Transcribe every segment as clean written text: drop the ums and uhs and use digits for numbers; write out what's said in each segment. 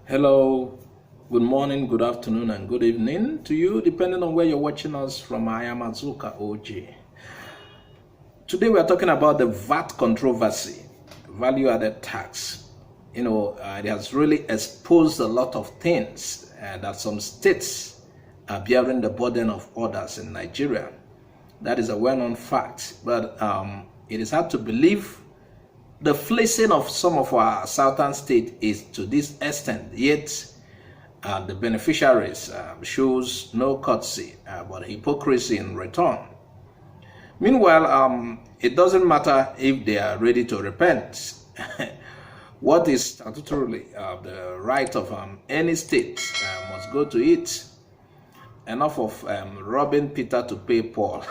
Hello, good morning, good afternoon, and good evening to you, depending on where you're watching us from. I am Azuka OG. Today we are talking about the VAT controversy, value-added tax. It has really exposed a lot of things that some states are bearing the burden of others in Nigeria. That is a well-known fact, but it is hard to believe the fleecing of some of our southern states is to this extent, yet the beneficiaries shows no courtesy but hypocrisy in return. Meanwhile, it doesn't matter if they are ready to repent. What is statutorily the right of any state must go to it. Enough of robbing Peter to pay Paul.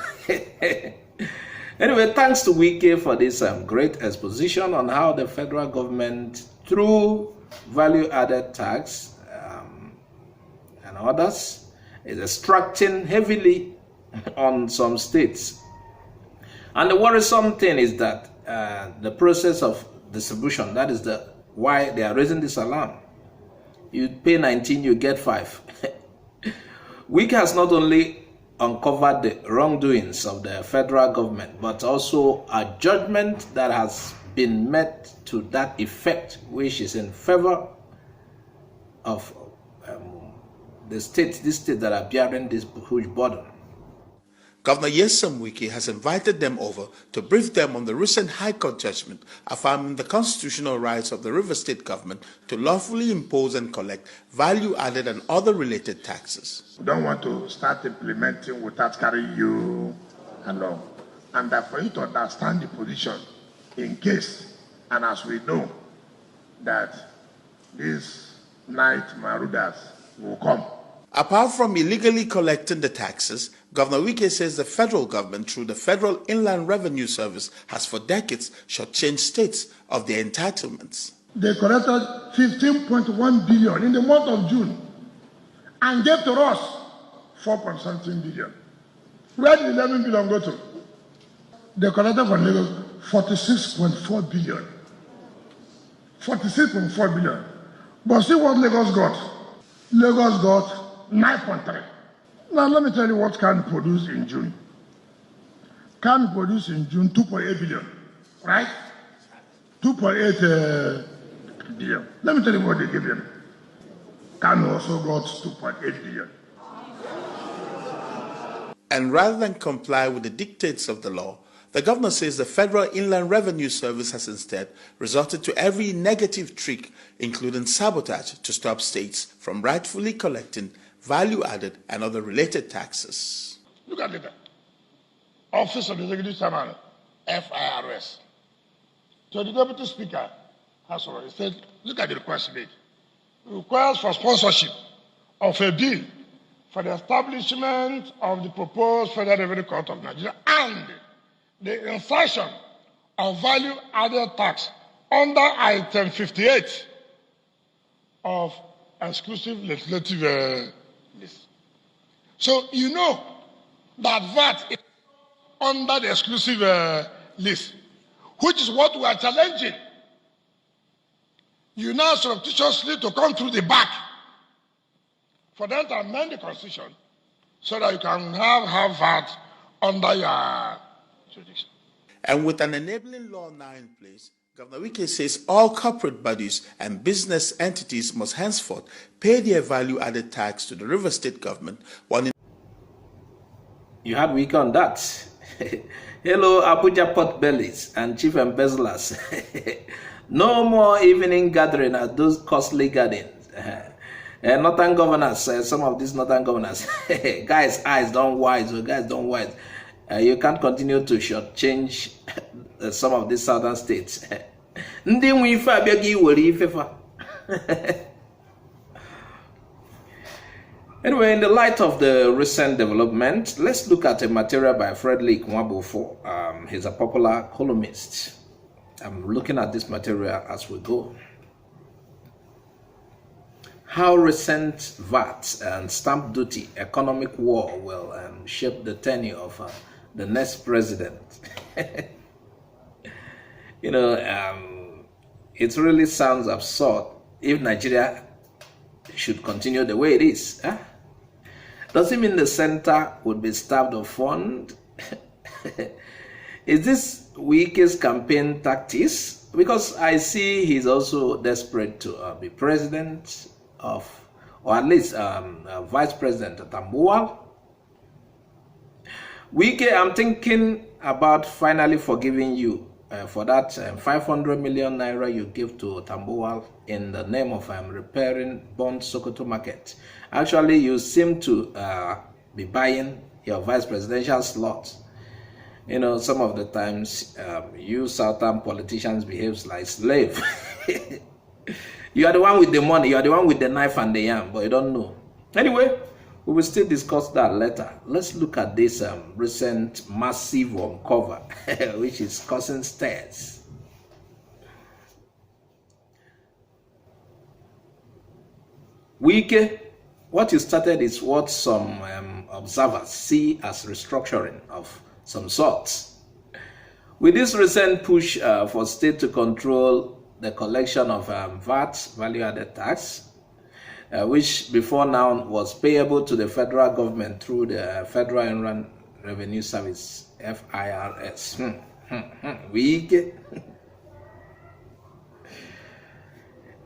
Anyway, thanks to Wike for this great exposition on how the federal government, through value-added tax and others, is extracting heavily on some states. And the worrisome thing is that the process of distribution, that is why they are raising this alarm. You pay 19, you get 5. Wike has not only uncovered the wrongdoings of the federal government, but also a judgment that has been met to that effect, which is in favor of these states that are bearing this huge burden. Governor Nyesom Wike has invited them over to brief them on the recent High Court judgment affirming the constitutional rights of the River State government to lawfully impose and collect value-added and other related taxes. We don't want to start implementing without carrying you along. And that for you to understand the position in case, and as we know, that these night marauders will come. Apart from illegally collecting the taxes, Governor Wike says the federal government, through the Federal Inland Revenue Service, has for decades shortchanged states of their entitlements. They collected 15.1 billion in the month of June and gave to us 4.something billion. Where did 11 billion go to? They collected from Lagos 46.4 billion. 46.4 billion. But see what Lagos got. Lagos got 9.3. Now let me tell you what can produce in June. Can produce in June 2.8 billion, right? 2.8 billion. Let me tell you what they give them. Can also got 2.8 billion. And rather than comply with the dictates of the law, the governor says the Federal Inland Revenue Service has instead resorted to every negative trick, including sabotage, to stop states from rightfully collecting value-added and other related taxes. Look at it. Office of the Executive Chairman, FIRS. So the Deputy Speaker has already said, look at the request made. Request for sponsorship of a bill for the establishment of the proposed Federal Revenue Court of Nigeria and the insertion of value-added tax under item 58 of exclusive legislative list. So you know that VAT is under the exclusive list, which is what we are challenging. You now surreptitiously to come through the back for them to amend the constitution so that you can have VAT under your jurisdiction. And with an enabling law now in place, Governor Wike says all corporate bodies and business entities must henceforth pay their value-added tax to the River State government. You had Wike on that. Hello, Abuja pot bellies and chief embezzlers. No more evening gathering at those costly gardens. Northern governors, some of these northern governors, guys' eyes don't wise, or guys don't wise. You can't continue to shortchange some of these southern states. Anyway, in the light of the recent development, let's look at a material by Frederick Nwabufo. He's a popular columnist. I'm looking at this material as we go. How recent VAT and stamp duty economic war will shape the tenure of the next president. It really sounds absurd if Nigeria should continue the way it is. Does it mean the center would be starved of fund? Is this Wike's campaign tactics? Because I see he's also desperate to be president of, or at least vice president of Tambuwal. Wike, I'm thinking about finally forgiving you for that 500 million naira you give to Tambuwal in the name of repairing Bond Sokoto market. Actually, you seem to be buying your vice presidential slot. You know, some of the times you southern politicians behave like slave. You are the one with the money, you are the one with the knife and the yam, but you don't know. Anyway, we will still discuss that later. Let's look at this recent massive uncover, which is causing stirs. Wike, what you started is what some observers see as restructuring of some sorts. With this recent push for state to control the collection of VAT, value-added tax, which before now was payable to the federal government through the Federal Inland Revenue Service, FIRS. Wike.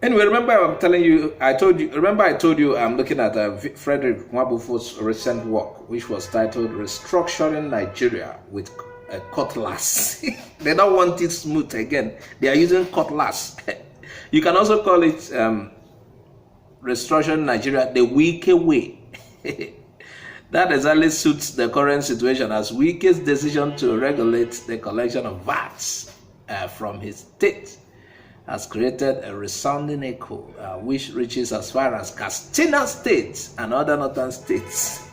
Anyway, remember I'm telling you, I told you I'm looking at Frederick Nwabufo's recent work, which was titled Restructuring Nigeria with a Cutlass. They don't want it smooth again. They are using Cutlass. You can also call it Restructuring Nigeria the Wike way. That exactly suits the current situation, as Wike's decision to regulate the collection of VAT from his state has created a resounding echo, which reaches as far as Katsina State and other northern states.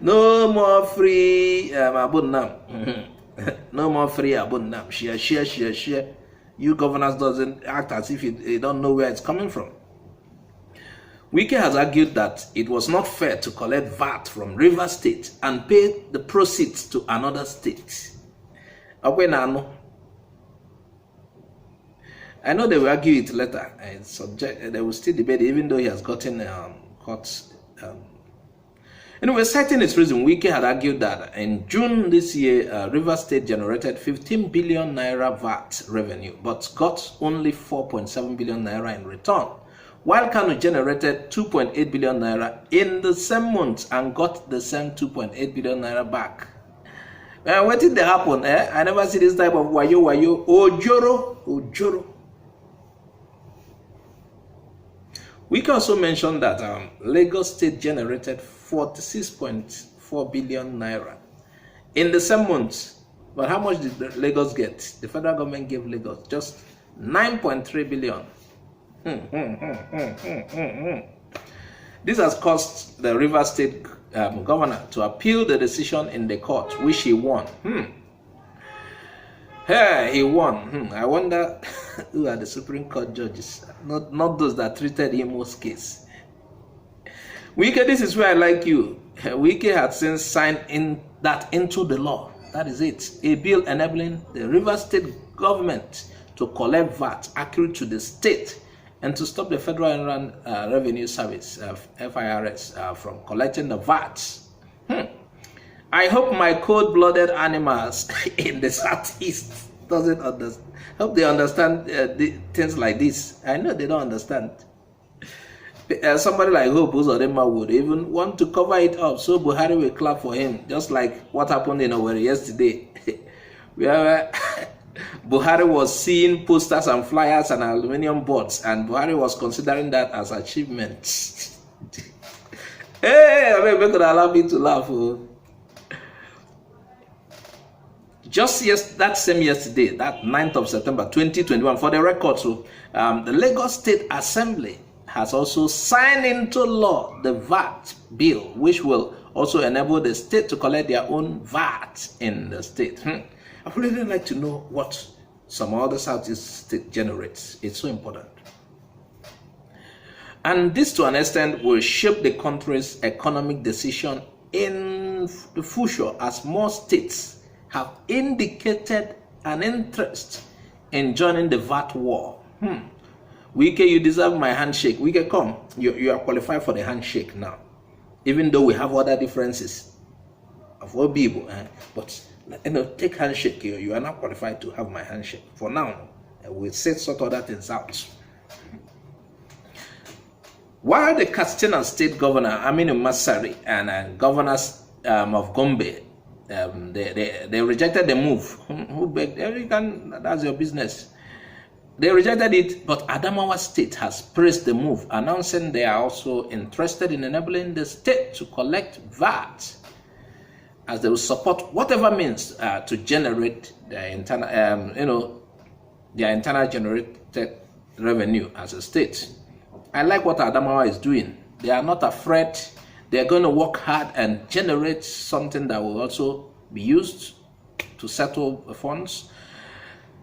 No more free abundam. No more free abundam. Share. You governors doesn't act as if you don't know where it's coming from. Wike has argued that it was not fair to collect VAT from Rivers State and pay the proceeds to another state. I know they will argue it later. They will still debate, even though he has gotten caught. Anyway, citing its reason, Wike had argued that in June this year, Rivers State generated 15 billion naira VAT revenue, but got only 4.7 billion naira in return, while Kano generated 2.8 billion naira in the same month and got the same 2.8 billion naira back. What did they happen? I never see this type of wayo, ojoro. Wike also mentioned that Lagos State generated 46.4 billion naira in the same month. But how much did Lagos get? The federal government gave Lagos just 9.3 billion. This has caused the Rivers State governor to appeal the decision in the court, which he won. Hey, he won. I wonder who are the Supreme Court judges, not those that treated Imo's case. Wike, this is where I like you. Wike had since signed into the law. That is it. A bill enabling the Rivers State government to collect VAT accurate to the state and to stop the Federal Inland Revenue Service, FIRS, from collecting the VAT. I hope my cold-blooded animals in the southeast doesn't understand. Hope they understand things like this. I know they don't understand. Somebody like Hope Uzodinma would even want to cover it up so Buhari will clap for him, just like what happened in Owerri yesterday, where Buhari was seeing posters and flyers and aluminium boards, and Buhari was considering that as achievement. Hey, I mean, could allow me to laugh. Just that same yesterday, that 9th of September 2021, for the record, the Lagos State Assembly has also signed into law the VAT bill, which will also enable the state to collect their own VAT in the state. I would really like to know what some other Southeast state generates. It's so important. And this, to an extent, will shape the country's economic decision in the future, as more states have indicated an interest in joining the VAT war. Wike, you deserve my handshake. Wike, come. You are qualified for the handshake now. Even though we have other differences of what people, but take handshake. You are not qualified to have my handshake for now. We'll sort other things out. While the Katsina State Governor Aminu Masari and governors of Gombe, they rejected the move. Who begged? That's your business. They rejected it, but Adamawa State has praised the move, announcing they are also interested in enabling the state to collect VAT, as they will support whatever means to generate their internal, their internal generated revenue as a state. I like what Adamawa is doing. They are not afraid. They are going to work hard and generate something that will also be used to settle the funds.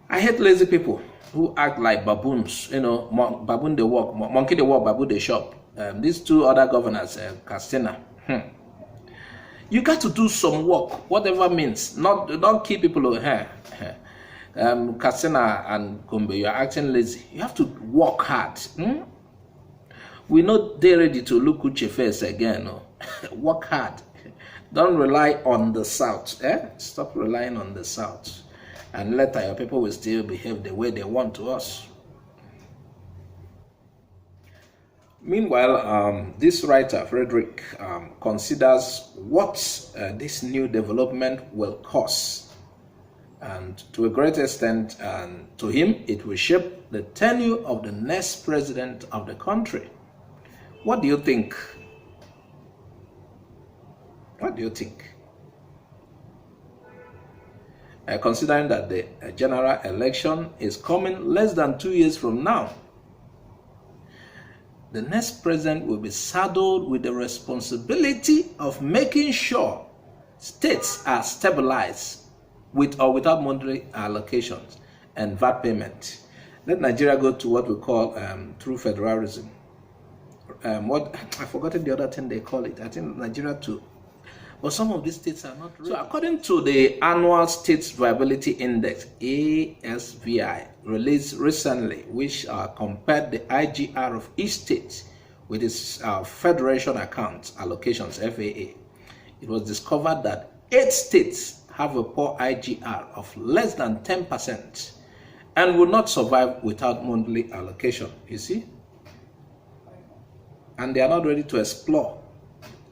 I hate lazy people who act like baboons, baboon they walk, monkey they walk, baboon they shop. These two other governors, Katsina, you got to do some work, whatever means. Don't keep people here. Katsina and Gombe, you are acting lazy. You have to work hard. We're not there ready to look Uche face again. No. Work hard. Don't rely on the South. Stop relying on the South. And later your people will still behave the way they want to us. Meanwhile, this writer, Frederick, considers what this new development will cost. And to a great extent, to him, it will shape the tenure of the next president of the country. What do you think? What do you think? Considering that the general election is coming less than 2 years from now, the next president will be saddled with the responsibility of making sure states are stabilized with or without monetary allocations and VAT payment. Let Nigeria go to what we call true federalism. What I forgot the other thing they call it. I think Nigeria too. But some of these states are not ready. So according to the Annual States Viability Index, ASVI, released recently, which compared the IGR of each state with its Federation accounts allocations, FAA, it was discovered that 8 states have a poor IGR of less than 10% and will not survive without monthly allocation, you see? And they are not ready to explore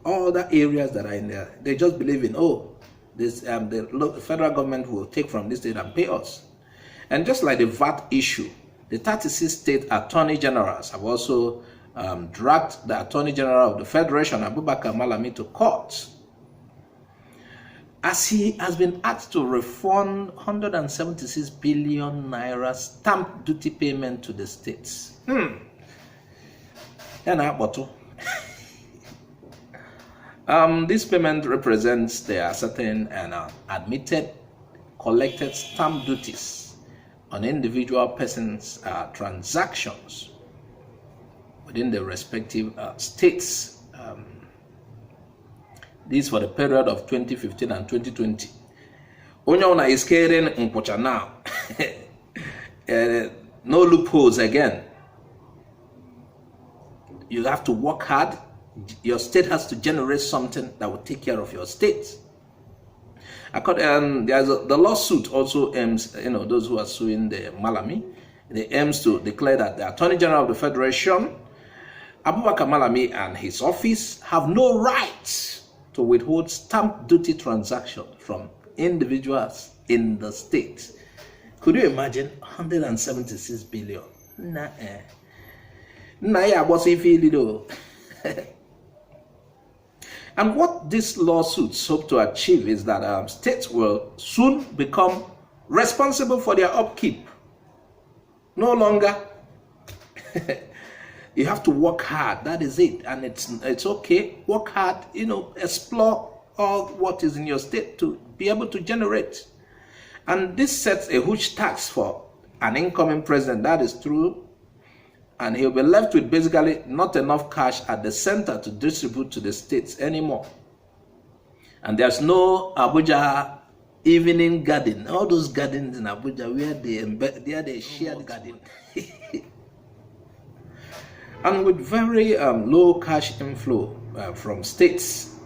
all the areas that are in there. They just believe in, this the federal government will take from this state and pay us. And just like the VAT issue, the 36 state attorney generals have also dragged the Attorney General of the Federation, Abubakar Malami, to court, as he has been asked to refund 176 billion naira stamp duty payment to the states. This payment represents the certain and admitted collected stamp duties on individual persons' transactions within the respective states. This for the period of 2015 and 2020. Onyona is carrying Nkocha now. No loopholes again. You have to work hard. Your state has to generate something that will take care of your state. The lawsuit also aims, those who are suing the Malami, they aims to declare that the Attorney General of the Federation, Abubakar Malami, and his office have no right to withhold stamp duty transactions from individuals in the state. Could you imagine 176 billion? And what these lawsuits hope to achieve is that states will soon become responsible for their upkeep. No longer. You have to work hard. That is it. And it's okay. Work hard, explore all what is in your state to be able to generate. And this sets a huge tax for an incoming president. That is true. And he'll be left with basically not enough cash at the center to distribute to the states anymore. And there's no Abuja evening garden. All those gardens in Abuja where they share the garden. And with very low cash inflow from states,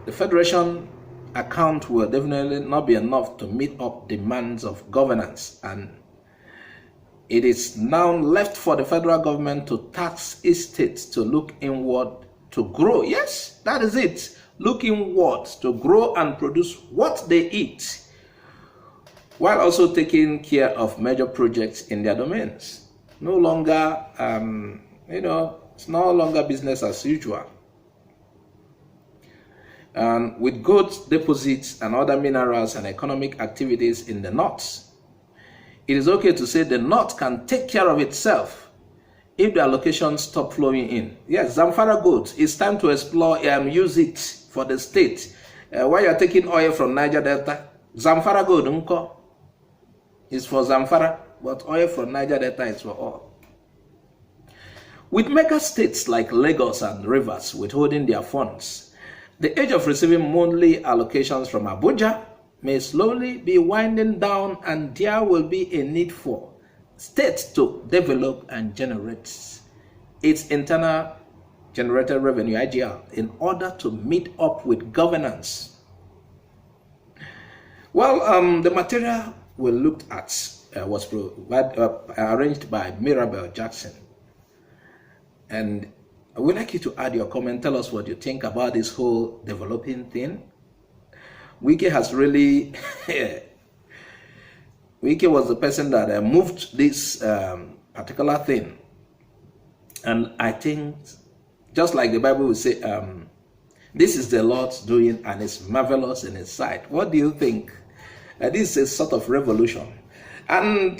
the Federation account will definitely not be enough to meet up demands of governance, and it is now left for the federal government to tax its states to look inward to grow. Yes, that is it. Look inward to grow and produce what they eat, while also taking care of major projects in their domains. No longer, it's no longer business as usual. And with gold deposits and other minerals and economic activities in the north, it is okay to say the north can take care of itself if the allocations stop flowing in. Yes, Zamfara gold, it's time to explore and use it for the state. While you're taking oil from Niger Delta, Zamfara gold unko is for Zamfara, but oil from Niger Delta is for all. With mega states like Lagos and Rivers withholding their funds, the age of receiving monthly allocations from Abuja may slowly be winding down, and there will be a need for states to develop and generate its internal generated revenue, IGR, in order to meet up with governance. Well, the material we looked at was arranged by Mirabel Jackson. And I would like you to add your comment, tell us what you think about this whole developing thing. Wike has really, Wike was the person that moved this particular thing. And I think, just like the Bible will say, this is the Lord's doing and it's marvelous in his sight. What do you think? This is a sort of revolution. And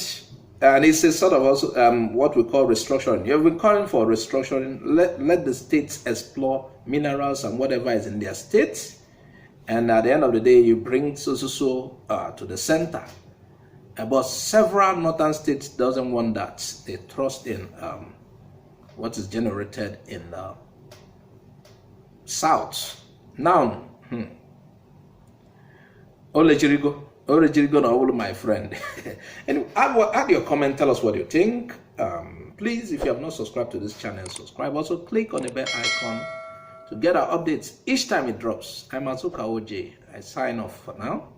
it's a sort of also what we call restructuring. You've been calling for restructuring. Let the states explore minerals and whatever is in their states. And at the end of the day, you bring to the center. But several northern states doesn't want that. They trust in what is generated in the south. Now, Olejirigo na my friend. And add your comment, tell us what you think. Please, if you have not subscribed to this channel, subscribe. Also, click on the bell icon to get our updates each time it drops. I'm Azuka OJ. I sign off for now.